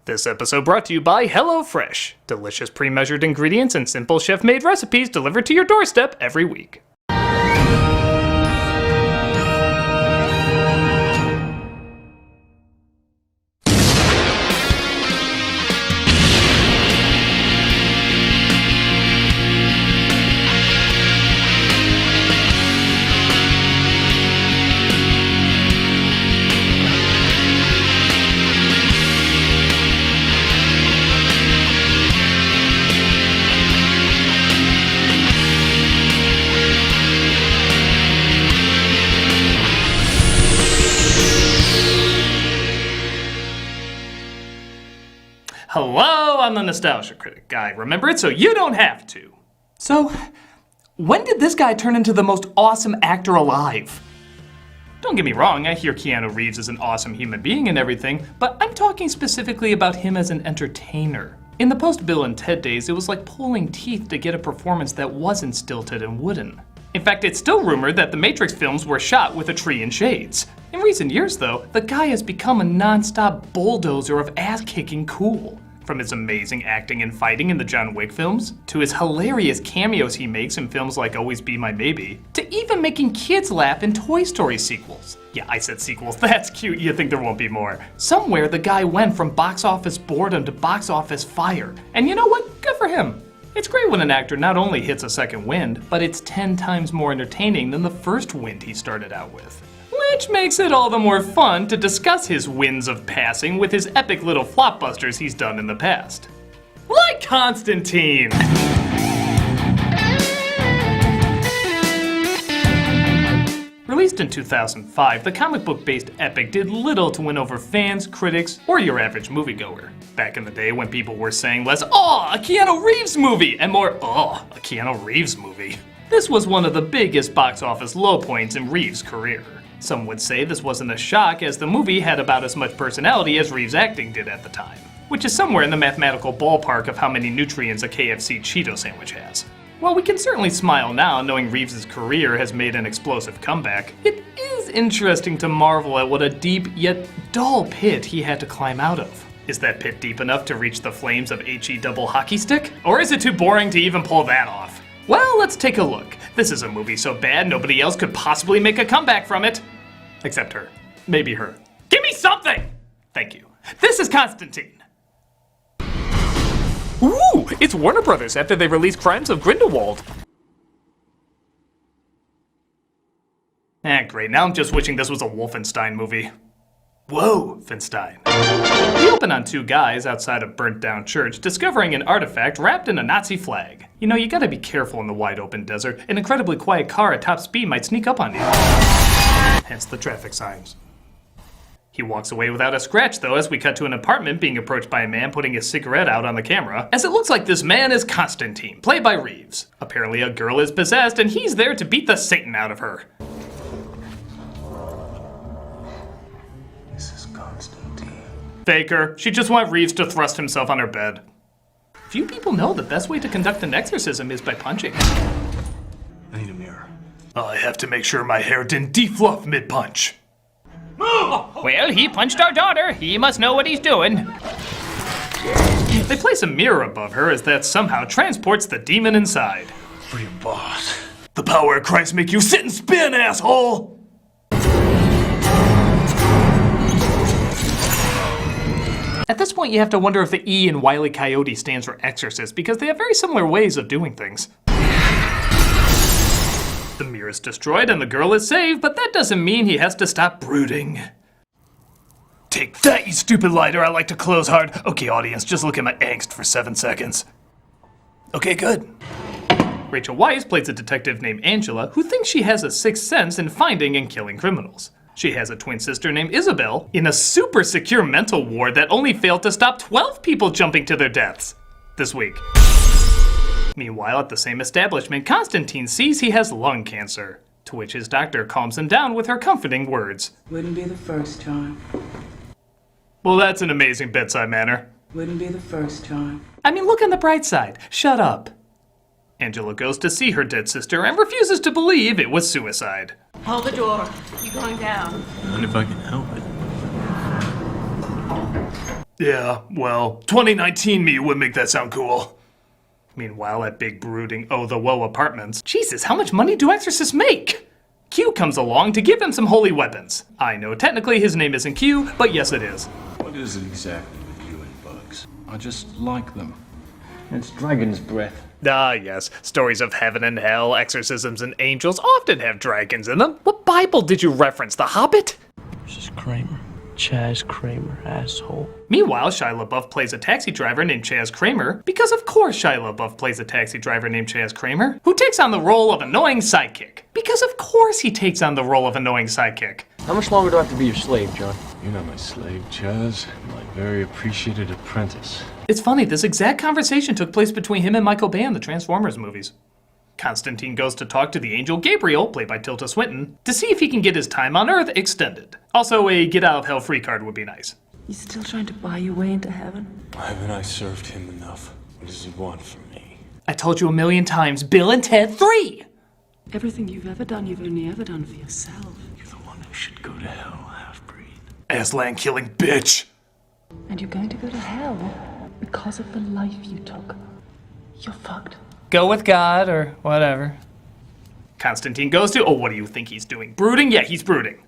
This episode brought to you by HelloFresh. Delicious pre-measured ingredients and simple chef-made recipes delivered to your doorstep every week. Hello, I'm the Nostalgia Critic guy. Remember it so you don't have to. So, when did this guy turn into the most awesome actor alive? Don't get me wrong, I hear Keanu Reeves is an awesome human being and everything, but I'm talking specifically about him as an entertainer. In the post-Bill and Ted days, it was like pulling teeth to get a performance that wasn't stilted and wooden. In fact, it's still rumored that the Matrix films were shot with a tree in shades. In recent years, though, the guy has become a non-stop bulldozer of ass-kicking cool. From his amazing acting and fighting in the John Wick films, to his hilarious cameos he makes in films like Always Be My Maybe, to even making kids laugh in Toy Story sequels. Yeah, I said sequels, that's cute, you think there won't be more. Somewhere the guy went from box office boredom to box office fire. And you know what? Good for him. It's great when an actor not only hits a second wind, but it's 10 times more entertaining than the first wind he started out with. Which makes it all the more fun to discuss his winds of passing with his epic little flopbusters he's done in the past. Like Constantine! Released in 2005, the comic book-based epic did little to win over fans, critics, or your average moviegoer. Back in the day when people were saying less, "Oh, a Keanu Reeves movie!" and more, "Oh, a Keanu Reeves movie." This was one of the biggest box office low points in Reeves' career. Some would say this wasn't a shock, as the movie had about as much personality as Reeves' acting did at the time, which is somewhere in the mathematical ballpark of how many nutrients a KFC Cheeto sandwich has. While we can certainly smile now knowing Reeves' career has made an explosive comeback, it is interesting to marvel at what a deep yet dull pit he had to climb out of. Is that pit deep enough to reach the flames of HE double hockey stick? Or is it too boring to even pull that off? Well, let's take a look. This is a movie so bad nobody else could possibly make a comeback from it. Except her. Maybe her. Give me something! Thank you. This is Constantine. Ooh, it's Warner Brothers after they released Crimes of Grindelwald. Great, now I'm just wishing this was a Wolfenstein movie. Whoa, Finstein. We open on two guys outside a burnt-down church discovering an artifact wrapped in a Nazi flag. You know, you gotta be careful in the wide-open desert. An incredibly quiet car at top speed might sneak up on you. Hence the traffic signs. He walks away without a scratch, though, as we cut to an apartment being approached by a man putting his cigarette out on the camera, as it looks like this man is Constantine, played by Reeves. Apparently a girl is possessed, and he's there to beat the Satan out of her. This is Constantine. Faker. She just wants Reeves to thrust himself on her bed. Few people know the best way to conduct an exorcism is by punching. I need a mirror. I have to make sure my hair didn't defluff mid-punch. Move! Well, he punched our daughter. He must know what he's doing. They place a mirror above her as that somehow transports the demon inside. For your boss. The power of Christ make you sit and spin, asshole! At this point, you have to wonder if the E in Wile E. Coyote stands for exorcist, because they have very similar ways of doing things. The mirror is destroyed and the girl is saved, but that doesn't mean he has to stop brooding. Take that, you stupid lighter, I like to close hard. Okay, audience, just look at my angst for 7 seconds. Okay, good. Rachel Weisz plays a detective named Angela who thinks she has a sixth sense in finding and killing criminals. She has a twin sister named Isabel in a super secure mental ward that only failed to stop 12 people jumping to their deaths this week. Meanwhile, at the same establishment, Constantine sees he has lung cancer, to which his doctor calms him down with her comforting words. Wouldn't be the first time. Well, that's an amazing bedside manner. Wouldn't be the first time. I mean, look on the bright side. Shut up. Angela goes to see her dead sister and refuses to believe it was suicide. Hold the door. You're going down. I wonder if I can help it. Yeah, well, 2019 me would make that sound cool. Meanwhile, at big brooding the woe apartments, Jesus, how much money do exorcists make? Q comes along to give him some holy weapons. I know technically his name isn't Q, but yes it is. What is it exactly with you and bugs? I just like them. It's dragon's breath. Ah, yes. Stories of heaven and hell, exorcisms, and angels often have dragons in them. What Bible did you reference, The Hobbit? This is Kramer. Chaz Kramer, asshole. Meanwhile, Shia LaBeouf plays a taxi driver named Chaz Kramer, because of course Shia LaBeouf plays a taxi driver named Chaz Kramer, who takes on the role of annoying sidekick. Because of course he takes on the role of annoying sidekick. How much longer do I have to be your slave, John? You're not my slave, Chaz. My very appreciated apprentice. It's funny, this exact conversation took place between him and Michael Bay in the Transformers movies. Constantine goes to talk to the angel Gabriel, played by Tilda Swinton, to see if he can get his time on Earth extended. Also, a get-out-of-hell-free card would be nice. He's still trying to buy your way into heaven? Haven't I served him enough? What does he want from me? I told you a million times, Bill and Ted 3! Everything you've ever done, you've only ever done for yourself. You're the one who should go to hell, half-breed. Aslan-killing bitch! And you're going to go to hell because of the life you took. You're fucked. Go with God, or whatever. Constantine goes to, what do you think he's doing? Brooding? Yeah, he's brooding.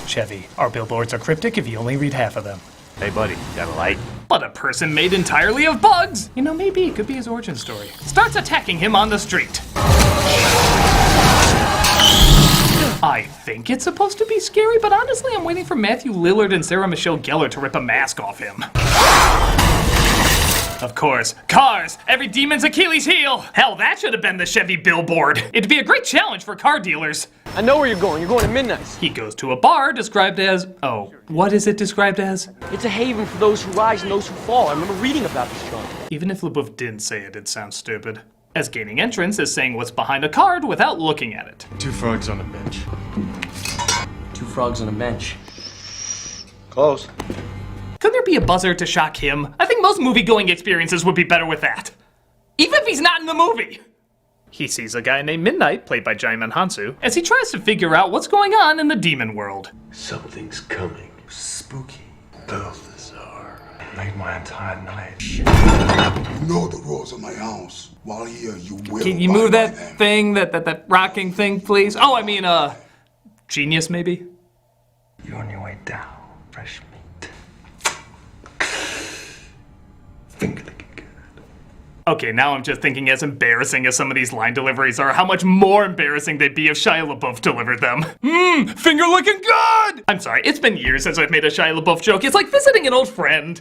Chevy, our billboards are cryptic if you only read half of them. Hey buddy, got a light? But a person made entirely of bugs! You know, maybe it could be his origin story. Starts attacking him on the street. I think it's supposed to be scary, but honestly I'm waiting for Matthew Lillard and Sarah Michelle Gellar to rip a mask off him. Of course, cars! Every demon's Achilles heel! Hell, that should have been the Chevy billboard. It'd be a great challenge for car dealers. I know where you're going. You're going to Midnight's. He goes to a bar described as, what is it described as? It's a haven for those who rise and those who fall. I remember reading about this, John. Even if LaBeouf didn't say it, it sounds stupid. As gaining entrance is saying what's behind a card without looking at it. 2 frogs on a bench. 2 frogs on a bench. Close. Couldn't there be a buzzer to shock him? I think most movie-going experiences would be better with that. Even if he's not in the movie! He sees a guy named Midnight, played by Jaimin Hansu, as he tries to figure out what's going on in the demon world. Something's coming. Spooky. Balthazar. Made my entire night. You know the rules of my house. While here, you will. Can you move that thing, that rocking thing, please? Oh, I mean, genius, maybe? You're on your way down, fresh meat. Finger looking good. Okay, now I'm just thinking as embarrassing as some of these line deliveries are, how much more embarrassing they'd be if Shia LaBeouf delivered them. Finger looking good! I'm sorry, it's been years since I've made a Shia LaBeouf joke. It's like visiting an old friend.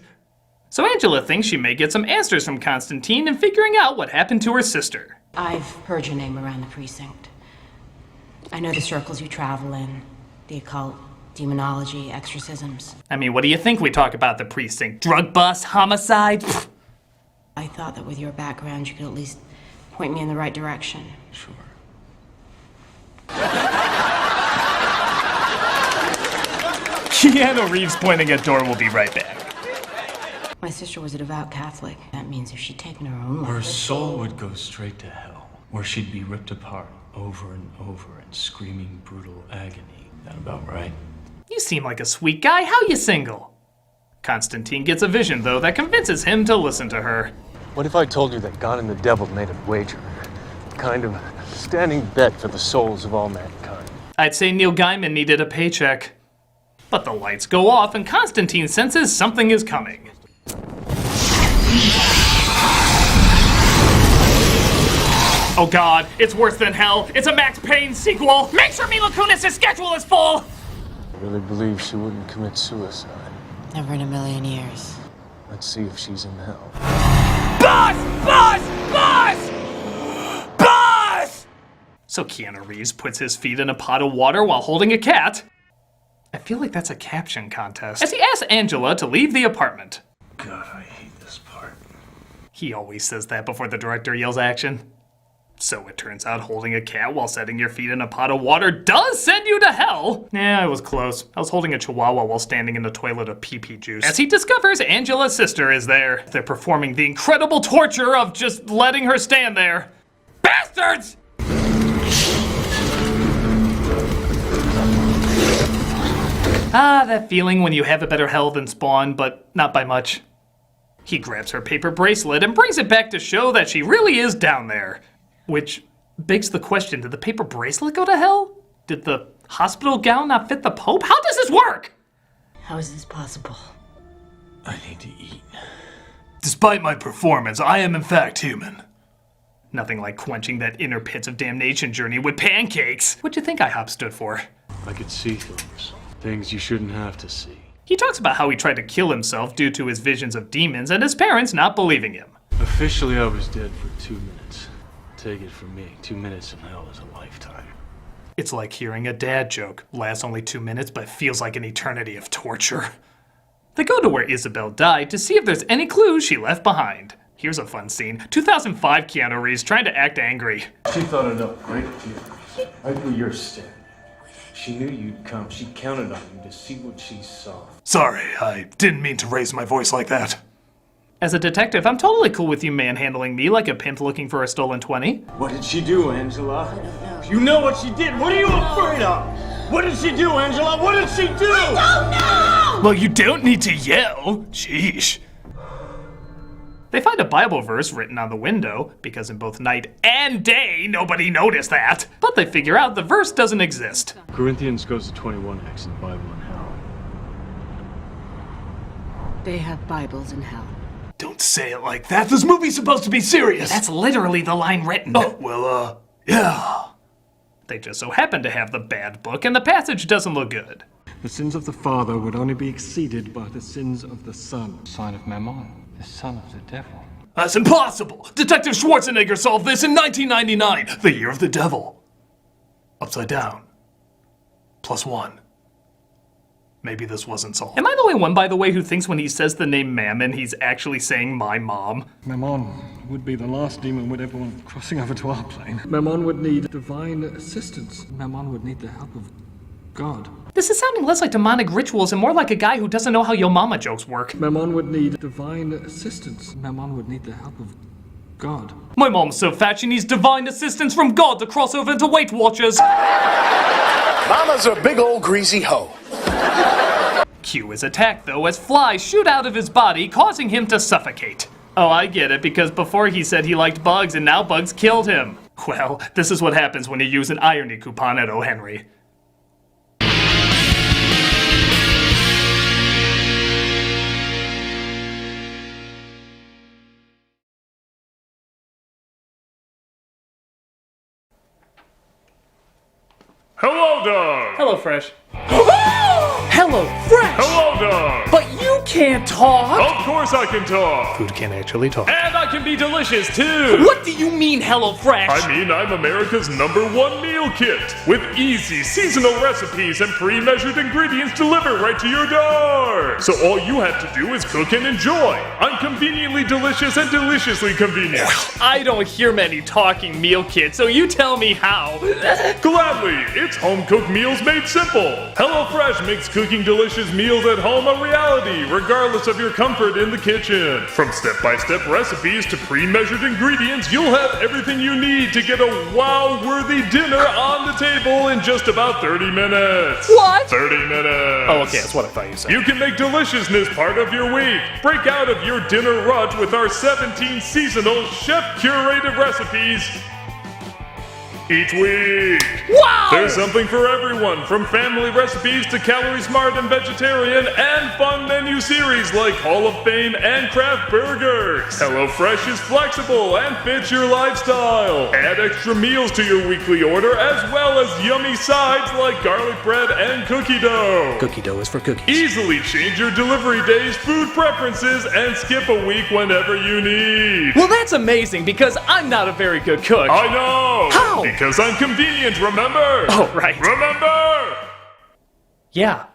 So Angela thinks she may get some answers from Constantine in figuring out what happened to her sister. I've heard your name around the precinct. I know the circles you travel in, the occult, demonology, exorcisms. I mean, what do you think we talk about the precinct? Drug bust, homicide? Pfft. I thought that with your background, you could at least point me in the right direction. Sure. Keanu Reeves pointing at door will be right back. My sister was a devout Catholic. That means if she'd taken her own Her life... soul would go straight to hell, where she'd be ripped apart over and over in screaming, brutal agony. That about right? You seem like a sweet guy. How you single? Constantine gets a vision, though, that convinces him to listen to her. What if I told you that God and the devil made a wager? A kind of standing bet for the souls of all mankind. I'd say Neil Gaiman needed a paycheck. But the lights go off, and Constantine senses something is coming. Oh god, it's worse than hell. It's a Max Payne sequel. Make sure Mila Kunis' schedule is full! I really believe she wouldn't commit suicide. Never in a million years. Let's see if she's in hell. Boss! Boss! Boss! Boss! So Keanu Reeves puts his feet in a pot of water while holding a cat. I feel like that's a caption contest. As he asks Angela to leave the apartment. God, I hate this part. He always says that before the director yells action. So it turns out holding a cat while setting your feet in a pot of water does send you to hell! Yeah, I was close. I was holding a chihuahua while standing in a toilet of pee-pee juice. As he discovers Angela's sister is there. They're performing the incredible torture of just letting her stand there. Bastards! Ah, that feeling when you have a better hell than Spawn, but not by much. He grabs her paper bracelet and brings it back to show that she really is down there. Which begs the question, did the paper bracelet go to hell? Did the hospital gown not fit the Pope? How does this work? How is this possible? I need to eat. Despite my performance, I am in fact human. Nothing like quenching that inner pits of damnation journey with pancakes. What'd you think IHOP stood for? I could see things. Things you shouldn't have to see. He talks about how he tried to kill himself due to his visions of demons and his parents not believing him. Officially, I was dead for 2 minutes. Take it from me, 2 minutes in hell is a lifetime. It's like hearing a dad joke. Lasts only 2 minutes, but feels like an eternity of torture. They go to where Isabel died to see if there's any clues she left behind. Here's a fun scene. 2005 Keanu Reeves trying to act angry. She thought it up right here, right where you're standing. She knew you'd come. She counted on you to see what she saw. Sorry, I didn't mean to raise my voice like that. As a detective, I'm totally cool with you manhandling me like a pimp looking for a stolen 20. What did she do, Angela? You know what she did. What are you afraid of? What did she do, Angela? What did she do? I don't know! Well, you don't need to yell. Sheesh. They find a Bible verse written on the window, because in both night and day, nobody noticed that. But they figure out the verse doesn't exist. Corinthians goes to 21x in the Bible in hell. They have Bibles in hell. Don't say it like that. This movie's supposed to be serious. That's literally the line written. Oh, well, yeah. They just so happen to have the bad book, and the passage doesn't look good. The sins of the father would only be exceeded by the sins of the son. Sign of Mammon, the son of the devil. That's impossible! Detective Schwarzenegger solved this in 1999, the year of the devil. Upside down. +1. Maybe this wasn't solved. Am I the only one, by the way, who thinks when he says the name Mammon, he's actually saying my mom? Mammon would be the last demon would ever want crossing over to our plane. Mammon would need divine assistance. Mammon would need the help of God. This is sounding less like demonic rituals and more like a guy who doesn't know how Yo Mama jokes work. Mammon would need divine assistance. Mammon would need the help of God. My mom's so fat she needs divine assistance from God to cross over into Weight Watchers. Mama's a big old greasy hoe. Q is attacked, though, as flies shoot out of his body, causing him to suffocate. Oh, I get it, because before he said he liked bugs, and now bugs killed him. Well, this is what happens when you use an irony coupon at O. Henry. Hello, dog! Hello, Fresh. Hello, Fresh! Hello, dog! But you can't talk! Of course I can talk! Food can actually talk. And I can be delicious, too! What do you mean, Hello Fresh? I mean, I'm America's #1 meal kit, with easy seasonal recipes and pre-measured ingredients delivered right to your door! So all you have to do is cook and enjoy! I'm conveniently delicious and deliciously convenient! I don't hear many talking meal kits, so you tell me how. Gladly! It's home-cooked meals made simple! HelloFresh makes cooking delicious meals at home a reality, regardless of your comfort in the kitchen. From step-by-step recipes to pre-measured ingredients, you'll have everything you need to get a wow-worthy dinner on the table in just about 30 minutes. What? 30 minutes. Oh, okay, that's what I thought you said. You can make deliciousness part of your week. Break out of your dinner rut with our 17 seasonal chef-curated recipes each week. Wow! There's something for everyone, from family recipes to calorie smart and vegetarian, and fun menu series like Hall of Fame and craft burgers. HelloFresh is flexible and fits your lifestyle. Add extra meals to your weekly order, as well as yummy sides like garlic bread and cookie dough. Cookie dough is for cookies. Easily change your delivery days, food preferences, and skip a week whenever you need. Well, that's amazing, because I'm not a very good cook. I know! How? Because I'm convenient, remember? Oh, right. Remember! Yeah.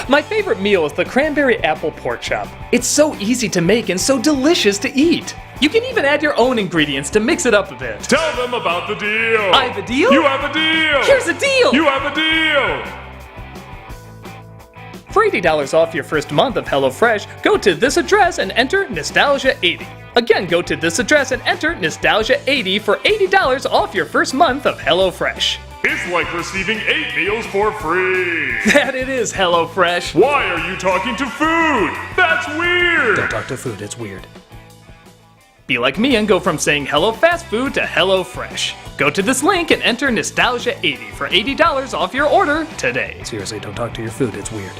My favorite meal is the cranberry apple pork chop. It's so easy to make and so delicious to eat. You can even add your own ingredients to mix it up a bit. Tell them about the deal. I have a deal? You have a deal. Here's a deal. You have a deal. For $80 off your first month of HelloFresh, go to this address and enter Nostalgia80. Again, go to this address and enter Nostalgia80 for $80 off your first month of HelloFresh. It's like receiving 8 meals for free. That it is, HelloFresh. Why are you talking to food? That's weird. Don't talk to food, it's weird. Be like me and go from saying hello fast food to hello fresh. Go to this link and enter Nostalgia80 for $80 off your order today. Seriously, don't talk to your food, it's weird.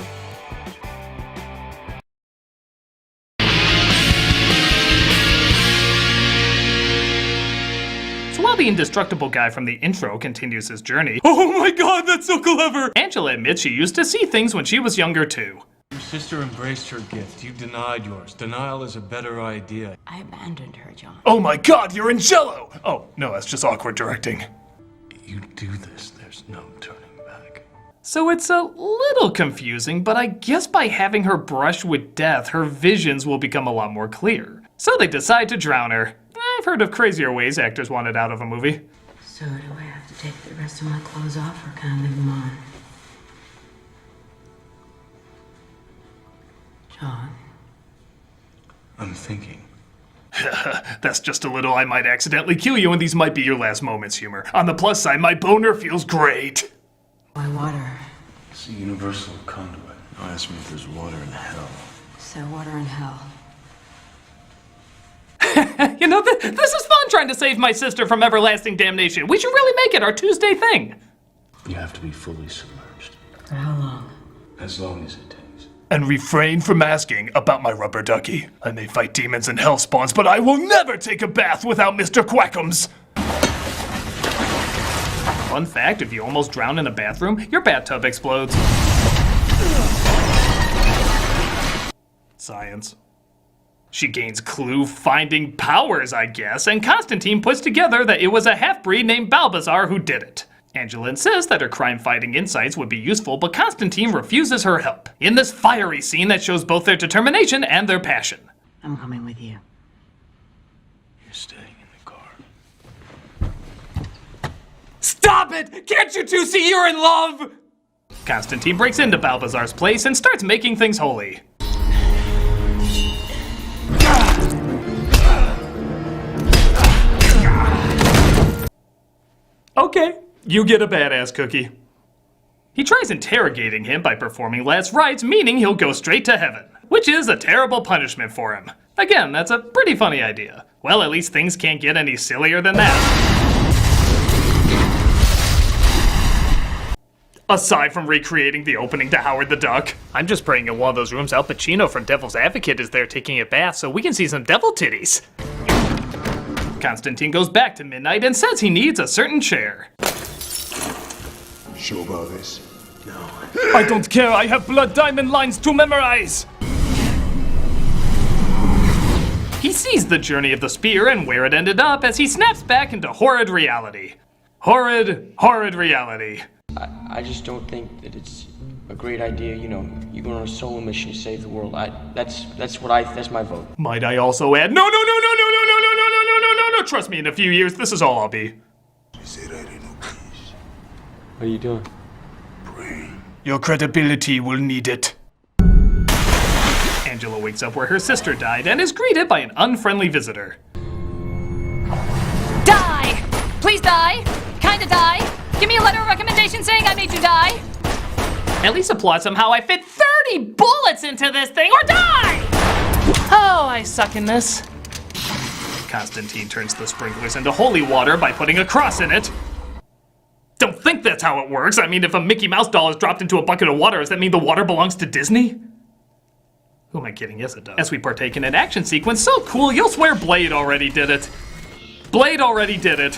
So while the indestructible guy from the intro continues his journey, oh my god, that's so clever! Angela admits she used to see things when she was younger too. Your sister embraced her gift. You denied yours. Denial is a better idea. I abandoned her, John. Oh my god, you're in jello! Oh, no, that's just awkward directing. You do this, there's no turning back. So it's a little confusing, but I guess by having her brush with death, her visions will become a lot more clear. So they decide to drown her. I've heard of crazier ways actors wanted out of a movie. So do I have to take the rest of my clothes off or can I leave them on? John. I'm thinking. That's just a little I might accidentally kill you and these might be your last moments humor. On the plus side, my boner feels great. Why water? It's a universal conduit. Now ask me if there's water in hell. So water in hell. You know, this is fun trying to save my sister from everlasting damnation. We should really make it our Tuesday thing. You have to be fully submerged. For how long? As long as it takes. And refrain from asking about my rubber ducky. I may fight demons and hell spawns, but I will never take a bath without Mr. Quackums. Fun fact, if you almost drown in a bathroom, your bathtub explodes. Science. She gains clue-finding powers, I guess, and Constantine puts together that it was a half-breed named Balbazar who did it. Angela insists that her crime-fighting insights would be useful, but Constantine refuses her help in this fiery scene that shows both their determination and their passion. I'm coming with you. You're staying in the car. Stop it! Can't you two see you're in love? Constantine breaks into Balbazar's place and starts making things holy. Okay, you get a badass cookie. He tries interrogating him by performing last rites, meaning he'll go straight to heaven, which is a terrible punishment for him. Again, that's a pretty funny idea. Well, at least things can't get any sillier than that. Aside from recreating the opening to Howard the Duck. I'm just praying in one of those rooms Al Pacino from Devil's Advocate is there taking a bath so we can see some devil titties. Constantine goes back to midnight and says he needs a certain chair. Sure about this? No. I don't care, I have blood diamond lines to memorize! He sees the journey of the spear and where it ended up as he snaps back into horrid reality. Horrid reality. I just don't think that it's a great idea, you know, you go on a solo mission to save the world. That's my vote. Might I also add, no, trust me, in a few years, this is all I'll be. What are you doing? Your credibility will need it. Angela wakes up where her sister died and is greeted by an unfriendly visitor. Die! Please die! Kinda die! Give me a letter of recommendation saying I made you die! At least applaud somehow I fit 30 bullets into this thing or die! Oh, I suck in this. Constantine turns the sprinklers into holy water by putting a cross in it. Don't think that's how it works. I mean, if a Mickey Mouse doll is dropped into a bucket of water, does that mean the water belongs to Disney? Who am I kidding? Yes, it does. As we partake in an action sequence so cool, you'll swear Blade already did it. Blade already did it.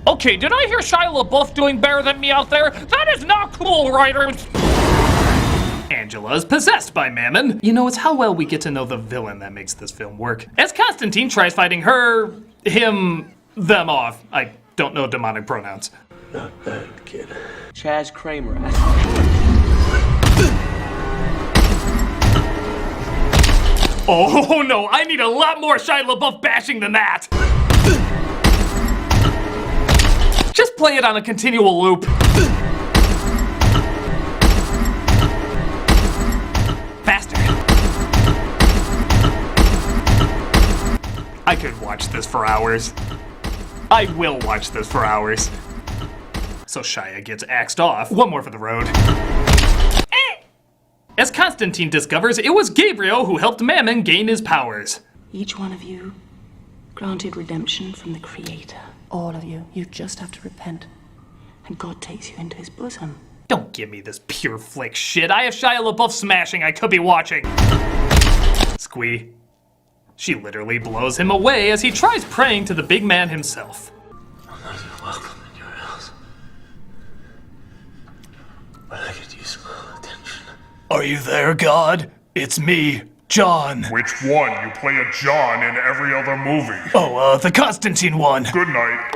Okay, did I hear Shia LaBeouf doing better than me out there? That is not cool, writers! Angela is possessed by Mammon. You know, it's how well we get to know the villain that makes this film work. As Constantine tries fighting her, him, them off. I don't know demonic pronouns. Not bad, kid. Chaz Kramer. Oh no, I need a lot more Shia LaBeouf bashing than that! Just play it on a continual loop. Faster. I could watch this for hours. I will watch this for hours. So Shia gets axed off. One more for the road. As Constantine discovers, it was Gabriel who helped Mammon gain his powers. Each one of you granted redemption from the Creator. All of you. You just have to repent. And God takes you into his bosom. Don't give me this pure flick shit. I have Shia LaBeouf smashing I could be watching. Squee. She literally blows him away as he tries praying to the big man himself. I'm not even welcome in your house. But I could use a little attention. Are you there, God? It's me, John. Which one? You play a John in every other movie. Oh, the Constantine one. Good night.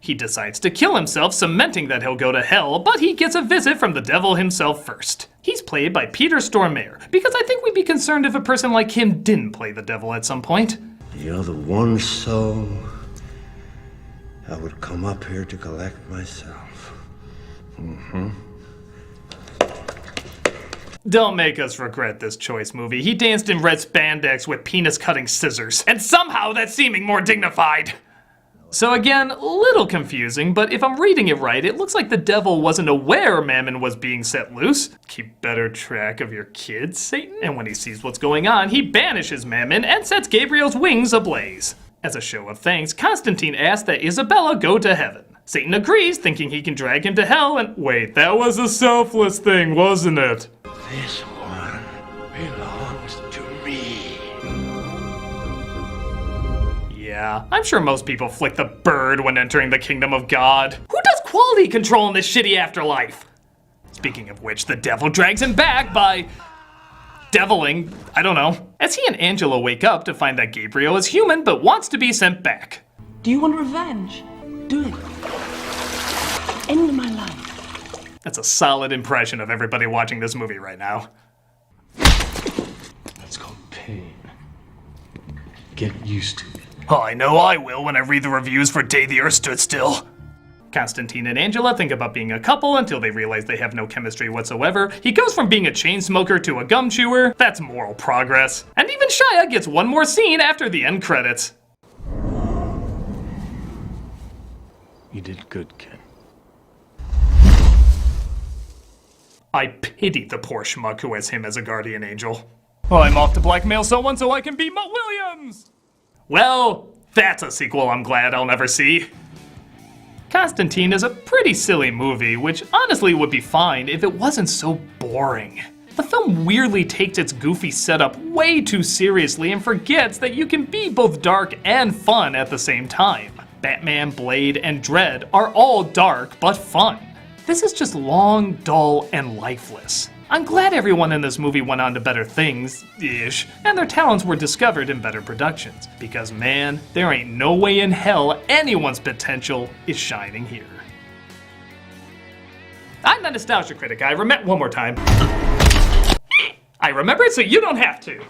He decides to kill himself, cementing that he'll go to hell, but he gets a visit from the devil himself first. He's played by Peter Stormare, because I think we'd be concerned if a person like him didn't play the devil at some point. You're the one soul I would come up here to collect myself. Don't make us regret this choice, movie. He danced in red spandex with penis-cutting scissors, and somehow that's seeming more dignified. So again, a little confusing, but if I'm reading it right, it looks like the devil wasn't aware Mammon was being set loose. Keep better track of your kids, Satan. And when he sees what's going on, he banishes Mammon and sets Gabriel's wings ablaze. As a show of thanks, Constantine asks that Isabella go to heaven. Satan agrees, thinking he can drag him to hell, and wait, that was a selfless thing, wasn't it? This one belongs to me. Yeah, I'm sure most people flick the bird when entering the kingdom of God. Who does quality control in this shitty afterlife? Speaking of which, the devil drags him back by deviling, I don't know, as he and Angela wake up to find that Gabriel is human but wants to be sent back. Do you want revenge? Do it. End my life. That's a solid impression of everybody watching this movie right now. That's called pain. Get used to it. Oh, I know I will when I read the reviews for Day the Earth Stood Still. Constantine and Angela think about being a couple until they realize they have no chemistry whatsoever. He goes from being a chain smoker to a gum chewer. That's moral progress. And even Shia gets one more scene after the end credits. You did good, Ken. I pity the poor schmuck who has him as a guardian angel. I'm off to blackmail someone so I can be Mutt Williams! Well, that's a sequel I'm glad I'll never see. Constantine is a pretty silly movie, which honestly would be fine if it wasn't so boring. The film weirdly takes its goofy setup way too seriously and forgets that you can be both dark and fun at the same time. Batman, Blade, and Dredd are all dark but fun. This is just long, dull, and lifeless. I'm glad everyone in this movie went on to better things-ish, and their talents were discovered in better productions. Because man, there ain't no way in hell anyone's potential is shining here. I'm the Nostalgia Critic. One more time. I remember it so you don't have to.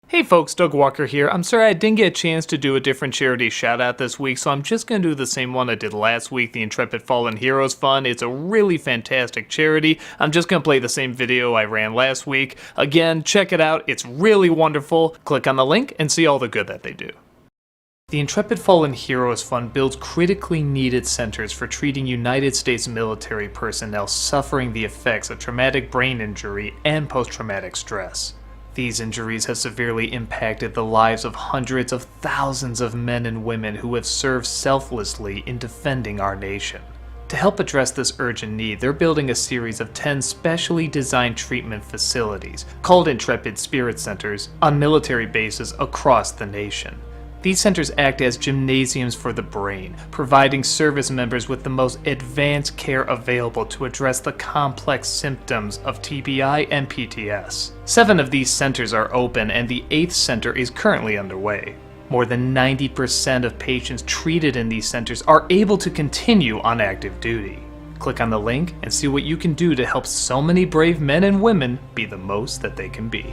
Hey folks, Doug Walker here. I'm sorry I didn't get a chance to do a different charity shout out this week, so I'm just going to do the same one I did last week, the Intrepid Fallen Heroes Fund. It's a really fantastic charity. I'm just going to play the same video I ran last week. Again, check it out. It's really wonderful. Click on the link and see all the good that they do. The Intrepid Fallen Heroes Fund builds critically needed centers for treating United States military personnel suffering the effects of traumatic brain injury and post-traumatic stress. These injuries have severely impacted the lives of hundreds of thousands of men and women who have served selflessly in defending our nation. To help address this urgent need, they're building a series of 10 specially designed treatment facilities, called Intrepid Spirit Centers, on military bases across the nation. These centers act as gymnasiums for the brain, providing service members with the most advanced care available to address the complex symptoms of TBI and PTS. 7 of these centers are open, and the 8th center is currently underway. More than 90% of patients treated in these centers are able to continue on active duty. Click on the link and see what you can do to help so many brave men and women be the most that they can be.